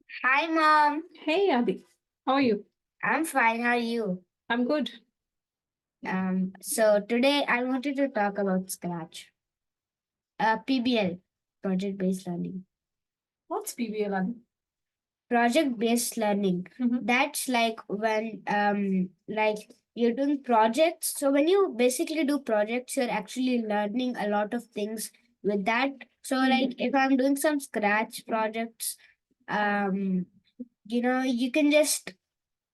Hi, Mom. Hey, Adi. How are you? I'm fine. How are you? I'm good. So today I wanted to talk about Scratch, PBL, project-based learning. What's PBL, Adi? Project-based learning. That's like when like you're doing projects. So when you basically do projects, you're actually learning a lot of things with that. So like if I'm doing some Scratch projects, um, you can just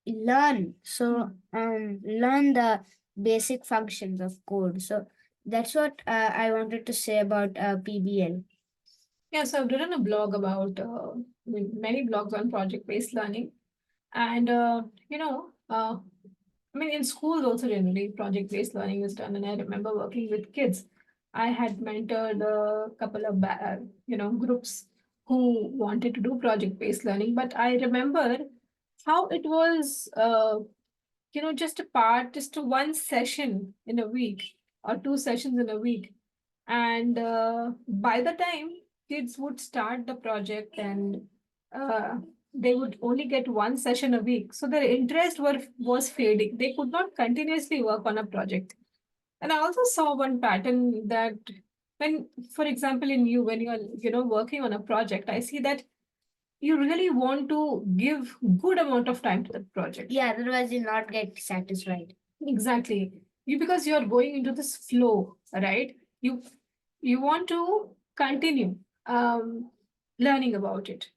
learn learn the basic functions of code. So that's what I wanted to say about PBL. Yeah, so I've written a blog about many blogs on project-based learning, and in schools also generally project-based learning is done. And I remember working with kids. I had mentored a couple of groups who wanted to do project-based learning, but I remember how it was just one session in a week or two sessions in a week. And by the time kids would start the project and uh, they would only get one session a week. So their interest was fading. They could not continuously work on a project. And I also saw one pattern that when, for example, in you, when you're, working on a project, I see that you really want to give good amount of time to that project. Yeah, otherwise you'll not get satisfied. Exactly. Because you're going into this flow, right? You want to continue learning about it.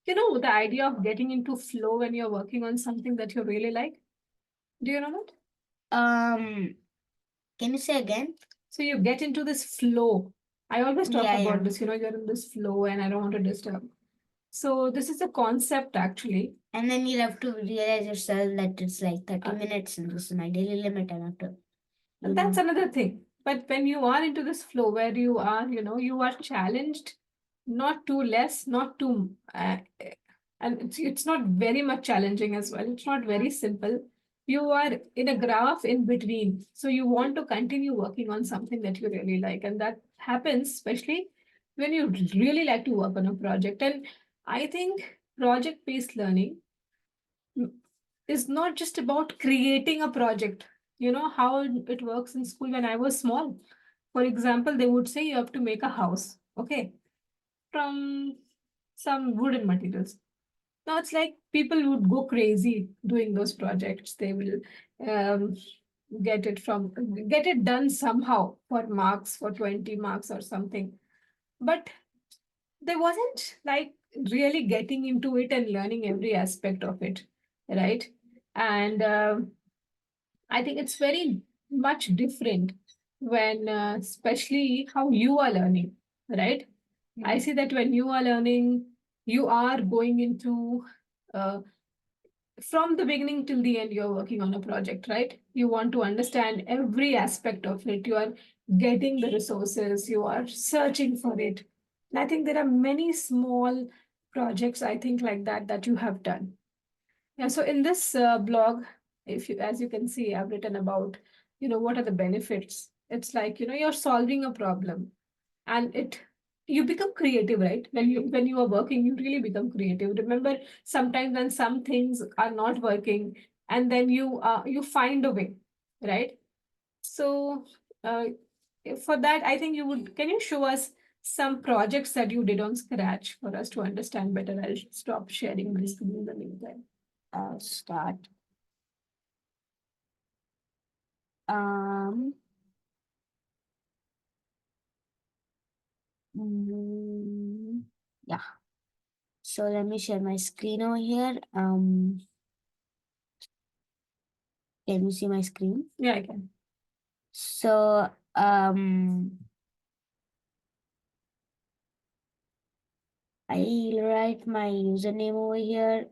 The idea of getting into flow when you're working on something that you really like. Do you know that? um can you say again? So you get into this flow. I always talk Yeah, about yeah. this, you're in this flow and I don't want to disturb. So this is a concept actually. And then you'll have to realize yourself that it's like 30 minutes and this is my daily limit. I have to, And that's another thing. But when you are into this flow where you are, you are challenged, not too less, not too, and it's not very much challenging as well. It's not very simple. You are in a graph in between. So you want to continue working on something that you really like. And that happens especially when you really like to work on a project. And I think project-based learning is not just about creating a project. You know how it works in school when I was small. For example, they would say you have to make a house, okay, from some wooden materials. Now it's like people would go crazy doing those projects. They will um, get it done somehow for marks, for 20 marks or something. But there wasn't like really getting into it and learning every aspect of it, right? And I think it's very much different when, especially how you are learning, right? I see that when you are learning, you are going into uh, from the beginning till the end, you're working on a project, right? You want to understand every aspect of it. You are getting the resources, you are searching for it. And I think there are many small projects, I think, like that you have done. Yeah, so in this blog, if you, as you can see, I've written about, what are the benefits. It's like, you're solving a problem and you become creative, right? When you are working, you really become creative. Remember, sometimes when some things are not working, and then you find a way, right? So uh, for that, I think can you show us some projects that you did on Scratch for us to understand better? I'll stop sharing my screen in the meantime. I'll start. Um, mm, yeah. So let me share my screen over here. Can you see my screen? Yeah, I can. So I'll write my username over here.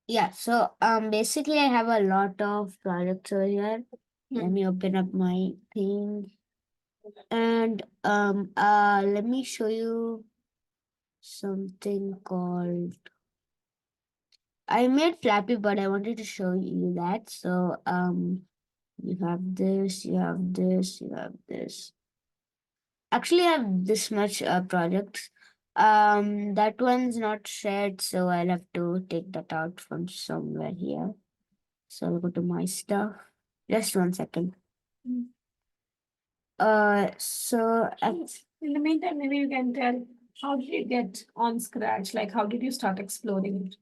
Yeah, so basically I have a lot of projects over here. Let me open up my thing. And let me show you something called I made Flappy Bird. I wanted to show you that. So you have this, you have this, you have this. actually have this much projects. That one's not shared, so I'll have to take that out from somewhere here. So I'll go to my stuff. Just 1 second. Mm. So In the meantime, maybe you can tell how did you get on Scratch? Like, how did you start exploring it?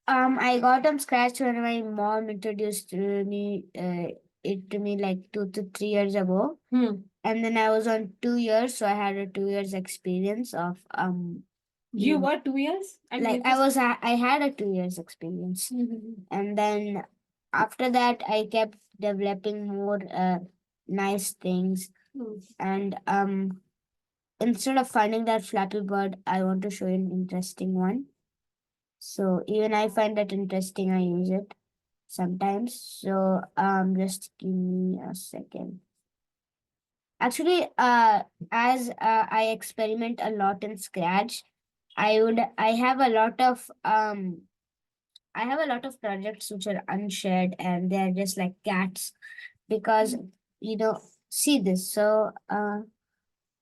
I got on Scratch when my mom introduced it to me like 2 to 3 years ago. And then I was on 2 years, so I had a 2 years experience of You Mm. were 2 years? And like I had a 2 years experience. And then after that I kept developing more nice things. And instead of finding that Flappy Bird, I want to show you an interesting one. So even I find that interesting, I use it sometimes. So just give me a second. Actually, as I experiment a lot in Scratch, I have a lot of projects which are unshared and they're just like cats because you know see this. So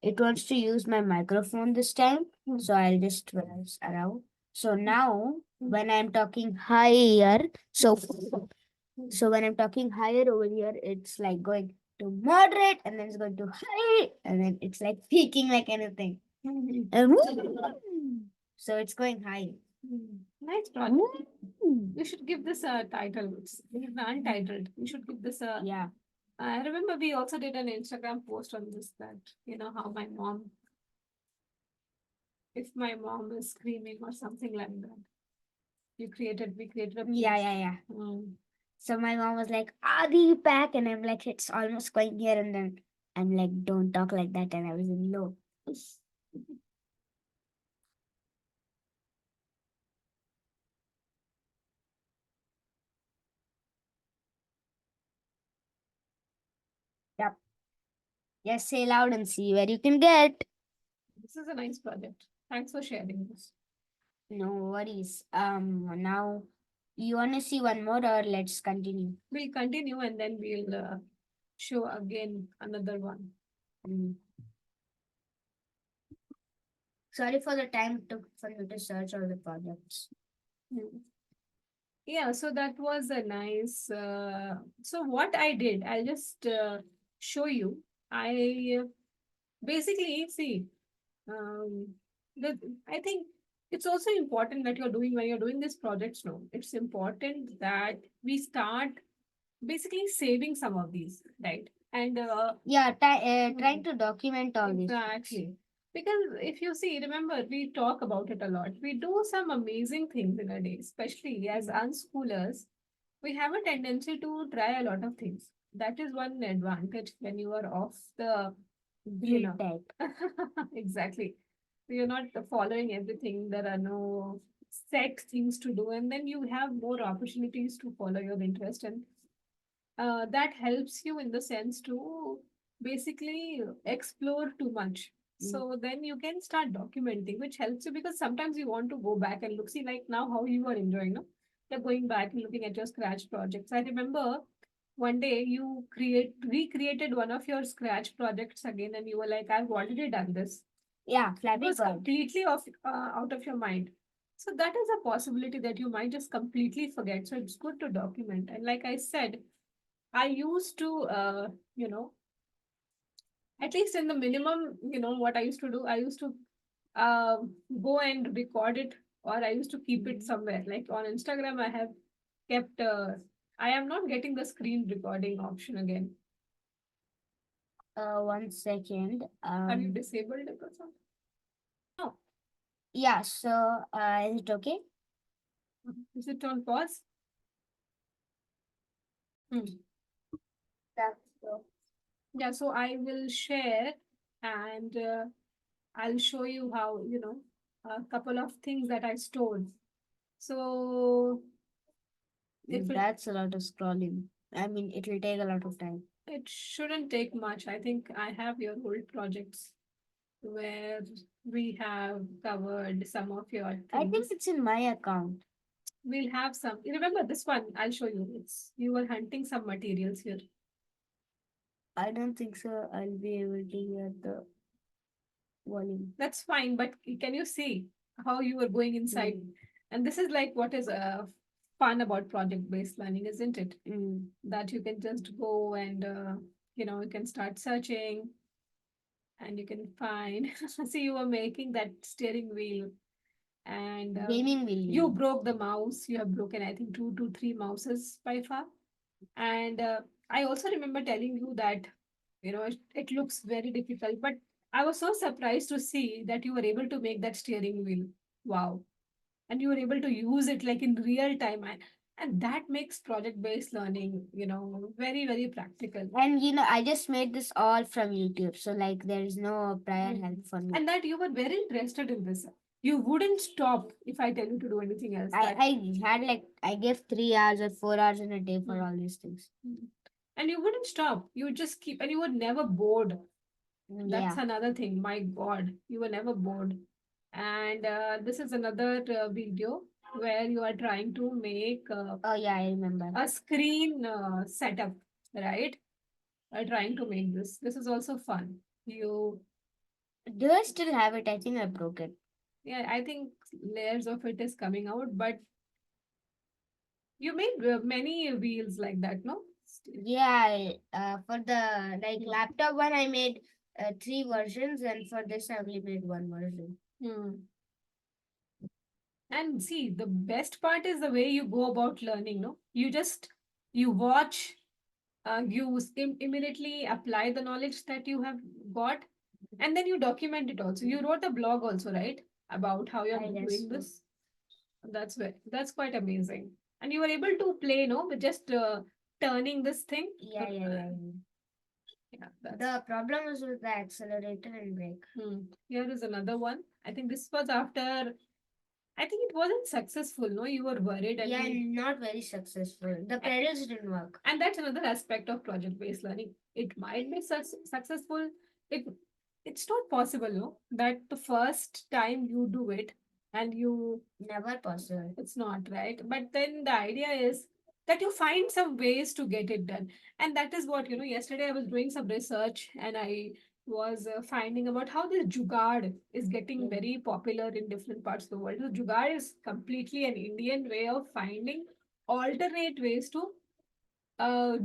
it wants to use my microphone this time. So I'll just twirl around. So now when I'm talking higher, so when I'm talking higher over here, it's like going to moderate and then it's going to high and then it's like peaking like anything. And so it's going high. Nice project. You should give this a title. It's untitled. You should give this a. Yeah. I remember we also did an Instagram post on this that, how my mom, if my mom is screaming or something like that. We created a post. Yeah. So my mom was like, Adi pack, and I'm like, it's almost going here, and then I'm like, don't talk like that, and I was in low. Yep. Just say loud and see where you can get. This is a nice project. Thanks for sharing this. No worries. Now you want to see one more, or let's continue? We'll continue and then we'll show again another one. Mm. Sorry for the time it took for you to search all the projects. Yeah, so that was a nice. So what I did, I'll just show you. I basically see. Um, the I think it's also important that you're doing when you're doing these projects. No, it's important that we start basically saving some of these, right? And Yeah, trying to document all these. exactly. Because if you see, remember, we talk about it a lot. We do some amazing things in a day, especially as unschoolers. We have a tendency to try a lot of things. That is one advantage when you are off the, you know, Tech. exactly. You're not following everything. There are no set things to do, and then you have more opportunities to follow your interest, and that helps you in the sense to basically explore too much. So then you can start documenting, which helps you because sometimes you want to go back and look, see, like now how you are enjoying, no? You're going back and looking at your Scratch projects. I remember one day you recreated one of your Scratch projects again, and you were like, I've already done this. Yeah, It Flappy was Bird. completely out of your mind. So that is a possibility that you might just completely forget. So it's good to document. And like I said, I used to, at least in the minimum, what I used to do, I used to uh, go and record it, or I used to keep it somewhere. Like on Instagram, I have kept, I am not getting the screen recording option again. 1 second. Have you disabled it or something? No. Yeah, so is it okay? Is it on pause? That's so. Yeah, so I will share and I'll show you how, a couple of things that I stored. So if That's a lot of scrolling. I mean, it will take a lot of time. it shouldn't take much. I think I have your old projects where we have covered some of your things. I think it's in my account. We'll have some. You remember this one? I'll show you. It's you were hunting some materials here. I don't think so. I'll be able to hear the. volume. That's fine, but can you see how you are going inside? Mm. And this is like what is fun about project-based learning, isn't it? Mm. That you can just go and you can start searching and you can find. See, you were making that steering wheel, and Gaming wheel. you broke the mouse. You have broken, I think, 2 to 3 mouses by far. And I also remember telling you that it looks very difficult, but I was so surprised to see that you were able to make that steering wheel. Wow. And you were able to use it like in real time, and that makes project based learning very very practical. And I just made this all from YouTube. So like there is no prior help for me. And that you were very interested in this. You wouldn't stop if I tell you to do anything else. I had like I gave 3 hours or 4 hours in a day for Hmm. all these things. And you wouldn't stop. You would just keep, and you were never bored. That's Yeah. another thing. My God, you were never bored. And this is another video where you are trying to make Oh yeah, I remember. a screen setup, right? Trying to make this. This is also fun. Do I still have it? I think I broke it. Yeah, I think layers of it is coming out, but you made many wheels like that, no? Yeah, for the like laptop one, I made 3 versions, and for this, I only made one version. Hmm. And see, the best part is the way you go about learning, no? You watch, immediately apply the knowledge that you have got, and then you document it also. You wrote a blog also, right? About how you're I guess doing so. this. That's quite amazing. And you were able to play, no, with just turning this thing. Yeah. Yeah, The problem was with the accelerator and brake. Here is another one. I think this was after. I think it wasn't successful. No, you were worried, and Yeah, not very successful. The pedals didn't work. and that's another aspect of project-based learning. It might be successful. It it's not possible, no, that the first time you do it and you Never possible. it's not right. But then the idea is that you find some ways to get it done, and that is what yesterday I was doing some research and I was finding about how this jugaad is getting very popular in different parts of the world. So jugaad is completely an Indian way of finding alternate ways to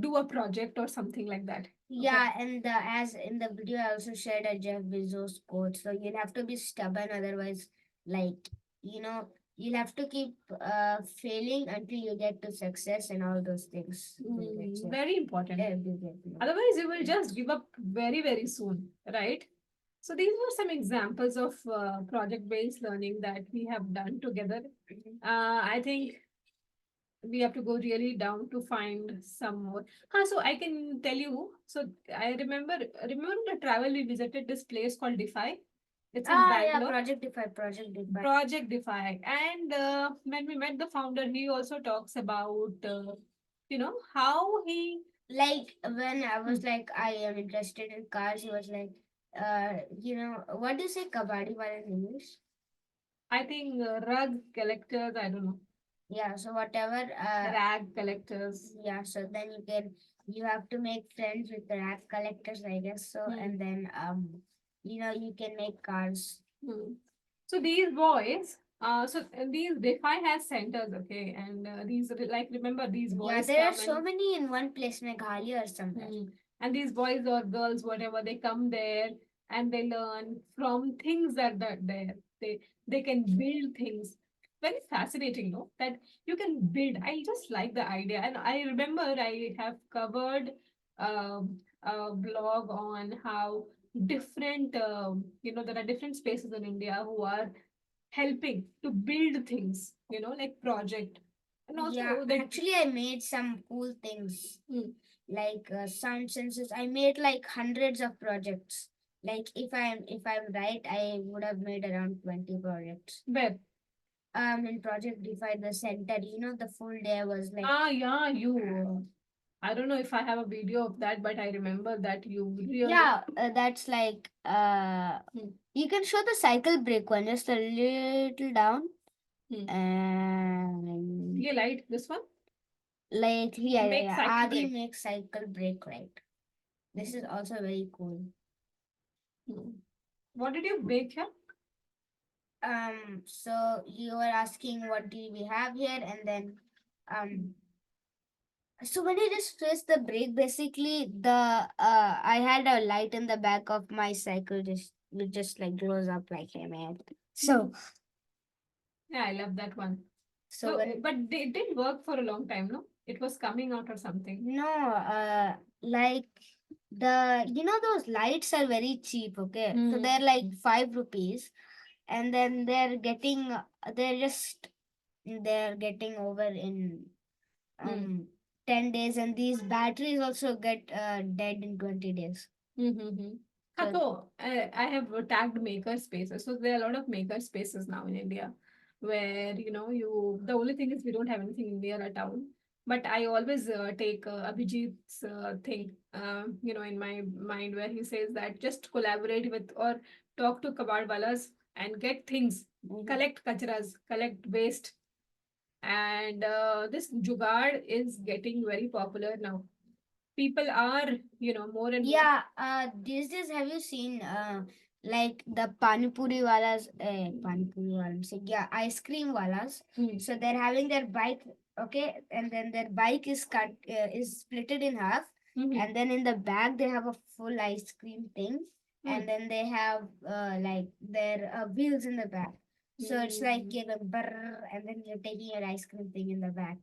do a project or something like that. Yeah, and as in the video, I also shared a Jeff Bezos quote. So you'll have to be stubborn, otherwise, like you'll have to keep failing until you get to success and all those things. Very important. Yeah, you get, Otherwise, you will just give up very, very soon, right? So these were some examples of project-based learning that we have done together. I think we have to go really down to find some more. So I can tell you. So I remember the travel we visited this place called Defy. It's in yeah, Bangalore. Project Defy. Project Defy. And when we met the founder, he also talks about how he Like when I was like, I am interested in cars, he was like, what do you say kabaddi wala in English? I think rug collectors, I don't know. Yeah, so whatever. Rag collectors. Yeah, so then you have to make friends with the rag collectors, I guess. So and then you can make cars. So these boys, these Defy has centers, okay, and like remember these boys. Yeah, there are so many in one place, Meghalaya or something. And these boys or girls, whatever, they come there and they learn from things that there. They can build things. Very fascinating, no? That you can build. I just like the idea, and I remember I have covered a blog on how different there are different spaces in India who are helping to build things, like project. And also Yeah, actually, I made some cool things like sound sensors. I made like hundreds of projects. Like if I'm right, I would have made around 20 projects. Where? In Project Defy the center, the full day was like Yeah, you. I don't know if I have a video of that, but I remember that you really. yeah, that's like you can show the cycle brake one just a little down. And Yeah, light this one. like yeah, Make yeah, cycle Adi brake. makes cycle brake, right? This is also very cool. What did you bake here? So you were asking what do we have here, and then um so when I just press the brake, basically I had a light in the back of my cycle just it just like glows up like hey man. So Yeah, I love that one. so So, when but they didn't work for a long time, no? It was coming out or something. no like those lights are very cheap, okay? So Hmm. they're like 5 rupees, and then they're just they're getting over in Hmm. 10 days, and these batteries also get dead in 20 days. Mm-hmm. So So I have tagged maker spaces. So there are a lot of maker spaces now in India where you the only thing is we don't have anything near a town. But I always take Abhijit's thing, in my mind where he says that just collaborate with or talk to kabadwalas and get things, collect kachras, collect waste, and this jugaad is getting very popular now. People are, more and more. yeah, these days have you seen like the pani puri walas, pani puri walas, so yeah, ice cream walas. Hmm. So they're having their bike, okay, and then their bike is is splitted in half, Mhm. and then in the back they have a full ice cream thing, Hmm. and then they have like their wheels in the back. So it's like Mm. you're going brrr, and then you're taking your ice cream thing in the back.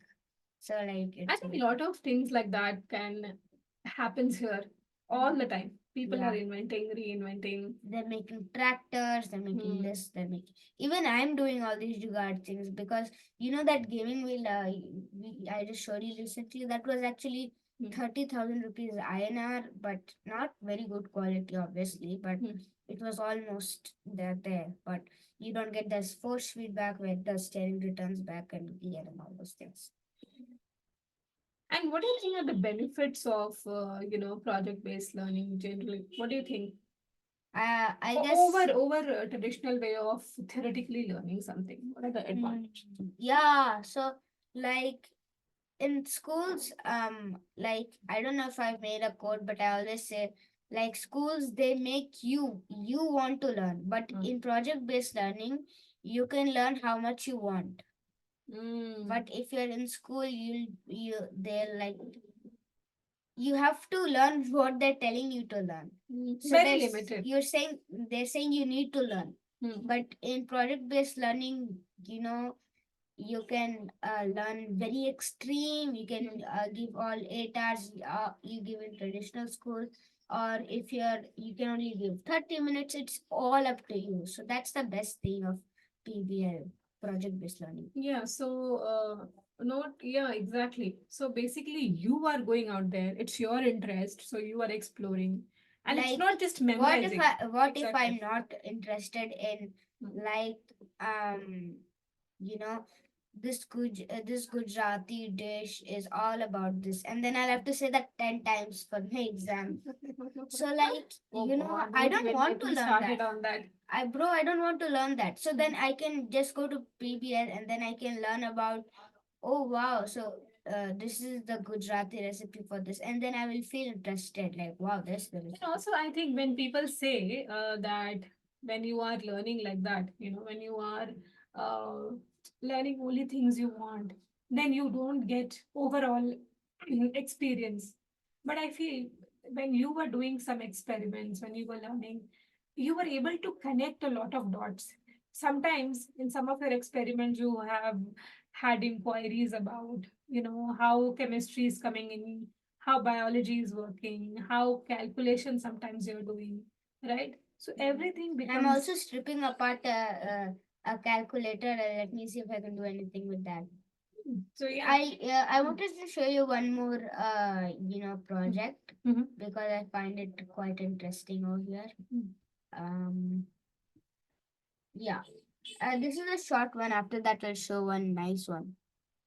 So like I it's think a lot of things like that can happens here all the time. People are yeah. inventing, reinventing. They're making tractors, they're making Hmm. this, they're making even I'm doing all these jugaad things because you know that gaming wheel I just showed you recently, that was actually Hmm. 30,000 rupees INR, but not very good quality obviously, but Hmm. it was almost there, but you don't get this force feedback where the steering returns back and gear and all those things. And what do you think are the benefits of project-based learning generally? What do you think? I Over guess traditional way of theoretically learning something. What are the advantages? yeah, so like in schools, like I don't know if I've made a quote, but I always say like schools they make you want to learn, but Mm. in project based learning you can learn how much you want. Mm. But if you're in school, they're like you have to learn what they're telling you to learn. So Very limited. they're saying you need to learn, Hmm. but in project based learning, you can learn very extreme, you can give all 8 hours you give in traditional school, or if you can only give 30 minutes, it's all up to you. So that's the best thing of PBL, project based learning. Yeah, so not yeah, exactly. So basically you are going out there, it's your interest, so you are exploring. And it's Like not just what if memorizing. what if I'm Exactly. not interested in Hmm. like you know this Gujarati dish is all about this, and then I'll have to say that 10 times for my exam. So like Oh God, I don't don't even want get to me learn that. started on that. I don't want to learn that. So then I can just go to PBL and then I can learn about, oh wow, so this is the Gujarati recipe for this, and then I will feel interested. Like wow, this is the And recipe. also, I think when people say that when you are learning like that, when you are uh, learning only things you want, then you don't get overall experience. But I feel when you were doing some experiments, when you were learning, you were able to connect a lot of dots. Sometimes in some of your experiments, you have had inquiries about, how chemistry is coming in, how biology is working, how calculation sometimes you're doing, right? So everything I'm becomes. also stripping apart a calculator. Let me see if I can do anything with that. So yeah. I wanted to show you one more project Mm-hmm. because I find it quite interesting over here. Um yeah. This is a short one. After that, I'll show one nice one.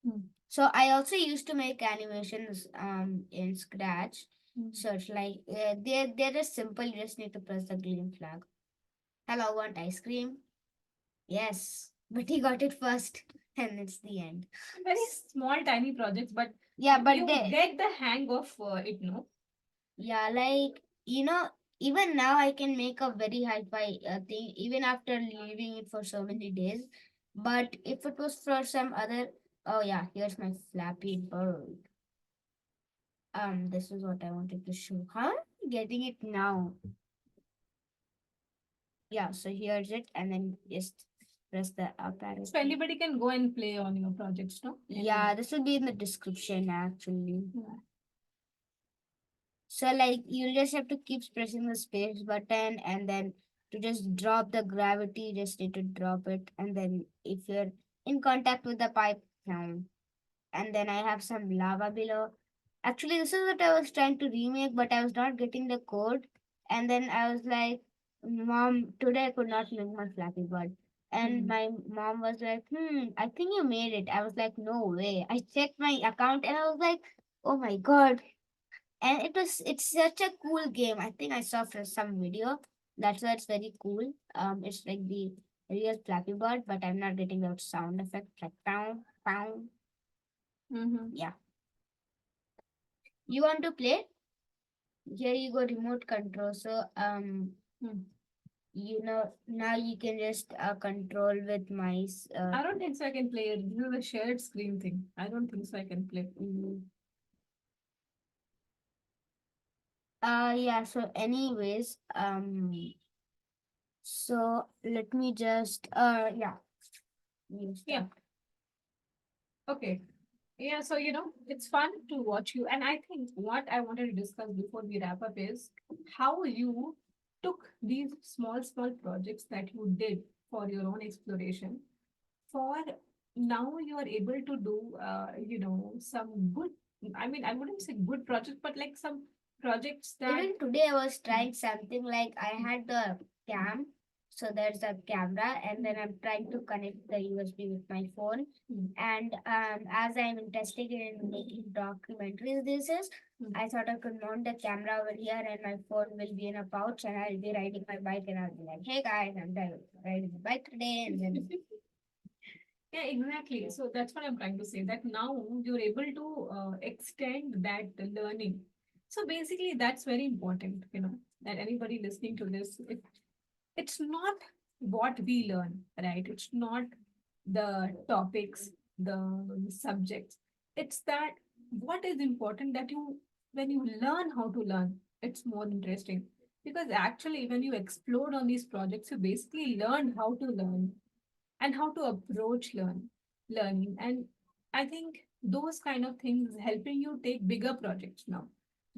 Mm. So I also used to make animations in Scratch. Mm. So it's like they're just simple. You just need to press the green flag. Hello, want ice cream? Yes, but he got it first, and it's the end. Very small, tiny projects, but Yeah, but you they get the hang of it, no? yeah, like even now I can make a very hi-fi thing even after leaving it for so many days. But if it was for some other, oh yeah, here's my Flappy Bird. This is what I wanted to show. Huh? Getting it now. Yeah, so here's it, and then just press the up arrow So key. anybody can go and play on your projects, no? Yeah, this will be in the description actually. Yeah. So like you just have to keep pressing the space button, and then to just drop the gravity, you just need to drop it, and then if you're in contact with the pipe now, and then I have some lava below. Actually, this is what I was trying to remake, but I was not getting the code. And then I was like, Mom, today I could not make my Flappy Bird. And my mom was like, I think you made it. I was like, no way. I checked my account and I was like, oh my God. And it's such a cool game. I think I saw from some video. That's why it's very cool. It's like the real Flappy Bird, but I'm not getting that sound effect like pound, pound. Yeah. You want to play? Here you go, remote control. So you know now you can just control with mice. I don't think so I can play it. This is a shared screen thing. I don't think so I can play. Yeah. So anyways, so let me just yeah. Yeah. Okay. Yeah, so it's fun to watch you. And I think what I wanted to discuss before we wrap up is how you took these small projects that you did for your own exploration. For now, you are able to do, some good, I mean, I wouldn't say good projects, but like some projects that. Even today I was trying something like I had the cam, so there's a camera, and then I'm trying to connect the USB with my phone. And as I'm interested in making documentaries these days, I thought I could mount the camera over here, and my phone will be in a pouch, and I'll be riding my bike, and I'll be like, "Hey guys, I'm riding the bike today," and then Yeah, exactly. So that's what I'm trying to say, that now you're able to extend that learning. So basically, that's very important, that anybody listening to this, it's not what we learn, right? It's not the topics, the subjects. It's that what is important that when you learn how to learn, it's more interesting. Because actually, when you explode on these projects, you basically learn how to learn and how to approach learning. And I think those kind of things is helping you take bigger projects now,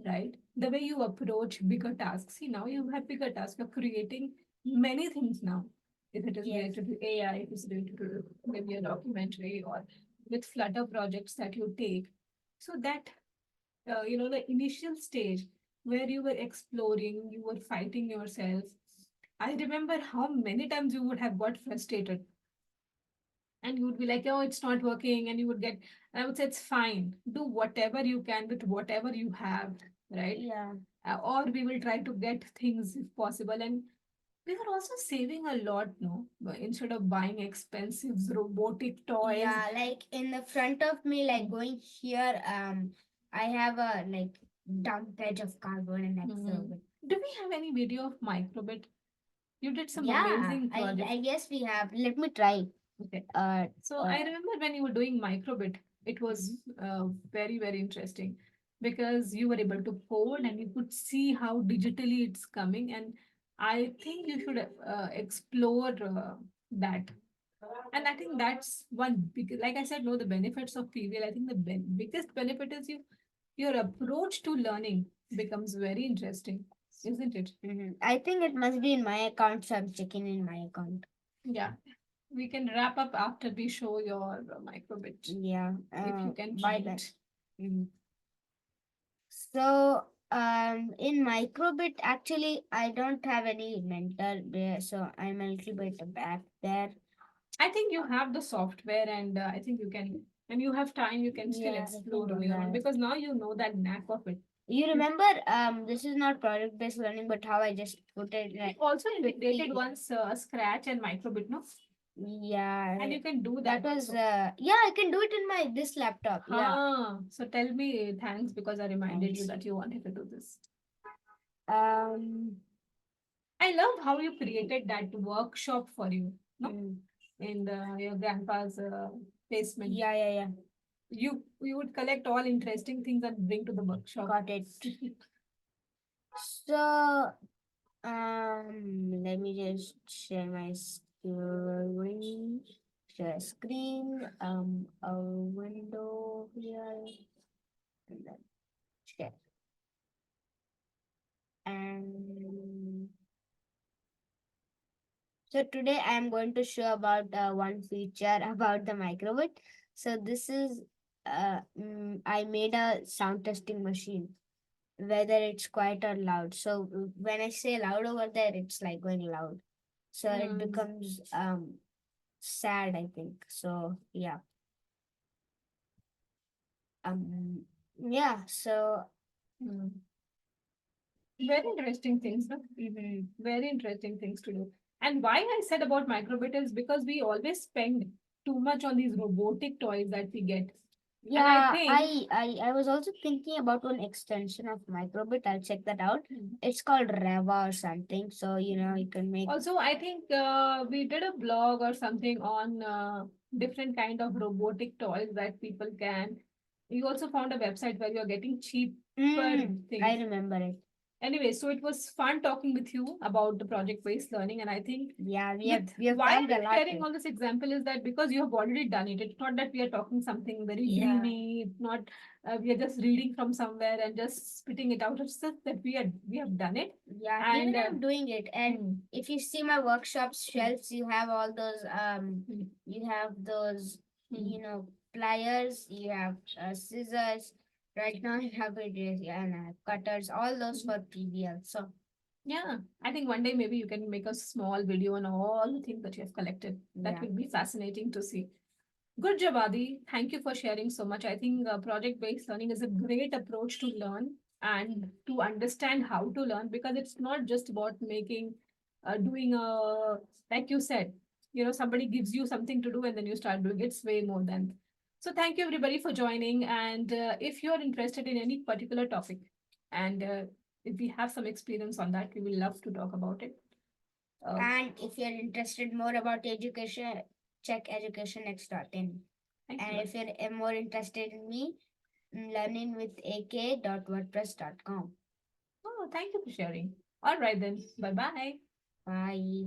right? The way you approach bigger tasks. See, now you have bigger tasks. You're creating many things now. If it is yes, related to AI, if it's related to maybe a documentary, or with Flutter projects that you take. So that, the initial stage where you were exploring, you were fighting yourself. I remember how many times you would have got frustrated and you would be like, oh, it's not working. And you would get, I would say, it's fine. Do whatever you can with whatever you have, right? yeah. Or we will try to get things if possible. And we were also saving a lot, no? But instead of buying expensive robotic toys. Yeah, like in the front of me, like going here, I have a like dump edge of cardboard and that's Mhm. Do we have any video of Microbit? You did some yeah, amazing projects. I guess we have. Let me try. Okay. Uh, So I remember when you were doing Microbit, it was very, very interesting because you were able to code and you could see how digitally it's coming. And I think you should explore that. And I think that's one big, like I said, no, the benefits of PVL. I think the biggest benefit is your approach to learning becomes very interesting, isn't it? I think it must be in my account, so I'm checking in my account. Yeah. We can wrap up after we show your microbit. Yeah, If you can buy find that. it. So, in microbit, actually, I don't have any mentor there, so I'm a little bit back there. I think you have the software, and I think you can, and you have time, you can still Yeah, I explore can on do your own that. because now you know that knack of it. You remember, this is not project-based learning, but how I just put it You like also integrated 50. once Scratch and microbit, no? Yeah, And you can do that that. was So, yeah, I can do it in my this laptop. Yeah. so tell me thanks because I reminded you Thanks. that you wanted to do this. Um, I love how you created that workshop for you, no, Mm. in your grandpa's basement. Yeah, yeah, yeah. You would collect all interesting things and bring to the workshop. Got it. So, let me just share my screen. Share screen. A window here, and then share. And so today I am going to show about one feature about the microbit. So this is I made a sound testing machine, whether it's quiet or loud. So when I say loud over there, it's like going loud. So it Mm. becomes sad, I think. So yeah. Yeah, so Mm. Very interesting things, no? Very interesting things to do. And why I said about microbit is because we always spend too much on these robotic toys that we get. And I yeah, think I was also thinking about one extension of microbit. I'll check that out. Mm. It's called Reva or something. So you know you can make. Also, I think we did a blog or something on different kind of robotic toys that people can. You also found a website where you're getting cheaper I things. remember it. Anyway, so it was fun talking with you about the project-based learning, and I think Yeah, with we have why talked a I'm lot. sharing all this example is that because you have already done it. It's not that we are talking something very Yeah. dreamy. It's not we are just reading from somewhere and just spitting it out. It's just that we have done it. Yeah, And even I'm doing it. And if you see my workshops shelves, you have all those you have those you know pliers, you have scissors. Right now I have it and I have cutters, all those for PBL. So yeah, I think one day maybe you can make a small video on all the things that you have collected. That yeah. will be fascinating to see. Good job, Adi. Thank you for sharing so much. I think project-based learning is a great approach to learn and to understand how to learn because it's not just about doing like you said, somebody gives you something to do and then you start doing it. It's way more than. So thank you everybody for joining. And if you're interested in any particular topic, and if we have some experience on that, we will love to talk about it. And if you're interested more about education, check educationx.in. Thank And you. if you're more interested in me, learningwithak.wordpress.com. Oh, thank you for sharing. All right then. Bye bye. Bye.